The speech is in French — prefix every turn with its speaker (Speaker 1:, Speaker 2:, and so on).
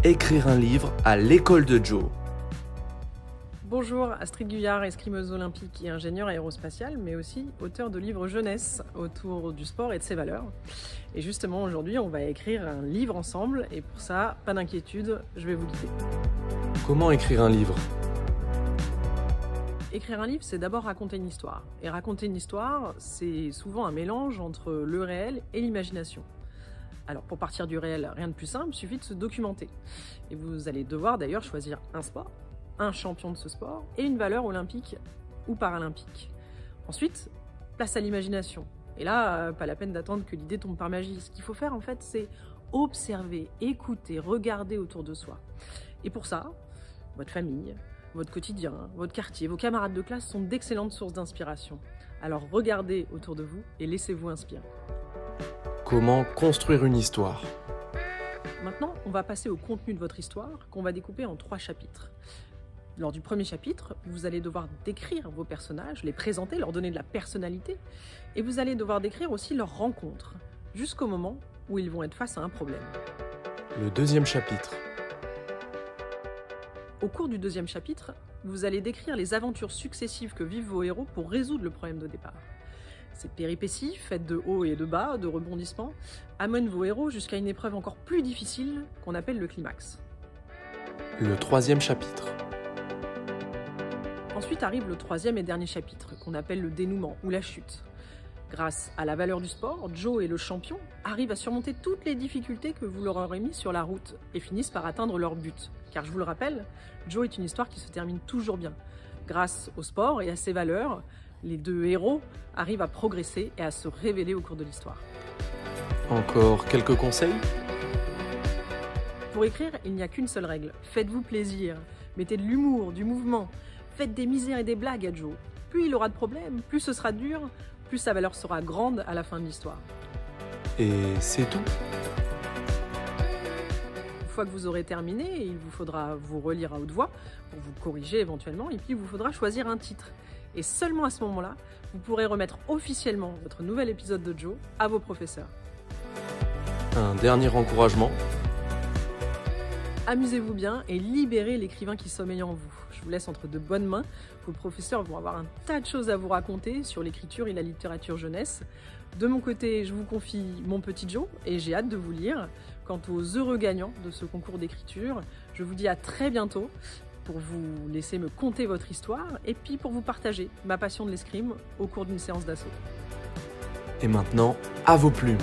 Speaker 1: Écrire un livre à l'école de Joe.
Speaker 2: Bonjour, Astrid Guyard, escrimeuse olympique et ingénieure aérospatiale, mais aussi auteure de livres jeunesse autour du sport et de ses valeurs. Et justement, aujourd'hui, on va écrire un livre ensemble, et pour ça, pas d'inquiétude, je vais vous guider.
Speaker 1: Comment écrire un livre ?
Speaker 2: Écrire un livre, c'est d'abord raconter une histoire. Et raconter une histoire, c'est souvent un mélange entre le réel et l'imagination. Alors pour partir du réel, rien de plus simple, il suffit de se documenter. Et vous allez devoir d'ailleurs choisir un sport, un champion de ce sport et une valeur olympique ou paralympique. Ensuite, place à l'imagination. Et là, pas la peine d'attendre que l'idée tombe par magie. Ce qu'il faut faire en fait, c'est observer, écouter, regarder autour de soi. Et pour ça, votre famille, votre quotidien, votre quartier, vos camarades de classe sont d'excellentes sources d'inspiration. Alors regardez autour de vous et laissez-vous inspirer.
Speaker 1: Comment construire une histoire ?
Speaker 2: Maintenant, on va passer au contenu de votre histoire qu'on va découper en 3 chapitres. Lors du premier chapitre, vous allez devoir décrire vos personnages, les présenter, leur donner de la personnalité, et vous allez devoir décrire aussi leurs rencontres, jusqu'au moment où ils vont être face à un problème.
Speaker 1: Le deuxième chapitre.
Speaker 2: Au cours du deuxième chapitre, vous allez décrire les aventures successives que vivent vos héros pour résoudre le problème de départ. Ces péripéties, faites de hauts et de bas, de rebondissements, amènent vos héros jusqu'à une épreuve encore plus difficile qu'on appelle le climax.
Speaker 1: Le troisième chapitre.
Speaker 2: Ensuite arrive le troisième et dernier chapitre, qu'on appelle le dénouement ou la chute. Grâce à la valeur du sport, Joe et le champion arrivent à surmonter toutes les difficultés que vous leur aurez mises sur la route et finissent par atteindre leur but. Car je vous le rappelle, Joe est une histoire qui se termine toujours bien. Grâce au sport et à ses valeurs, les 2 héros arrivent à progresser et à se révéler au cours de l'histoire.
Speaker 1: Encore quelques conseils ?
Speaker 2: Pour écrire, il n'y a qu'une seule règle. Faites-vous plaisir. Mettez de l'humour, du mouvement. Faites des misères et des blagues à Joe. Plus il aura de problèmes, plus ce sera dur, plus sa valeur sera grande à la fin de l'histoire.
Speaker 1: Et c'est tout ?
Speaker 2: Une fois que vous aurez terminé, il vous faudra vous relire à haute voix pour vous corriger éventuellement, et puis il vous faudra choisir un titre. Et seulement à ce moment-là, vous pourrez remettre officiellement votre nouvel épisode de Joe à vos professeurs.
Speaker 1: Un dernier encouragement ?
Speaker 2: Amusez-vous bien et libérez l'écrivain qui sommeille en vous. Je vous laisse entre de bonnes mains. Vos professeurs vont avoir un tas de choses à vous raconter sur l'écriture et la littérature jeunesse. De mon côté, je vous confie mon petit Joe et j'ai hâte de vous lire. Quant aux heureux gagnants de ce concours d'écriture, je vous dis à très bientôt pour vous laisser me conter votre histoire et puis pour vous partager ma passion de l'escrime au cours d'une séance d'assaut.
Speaker 1: Et maintenant, à vos plumes !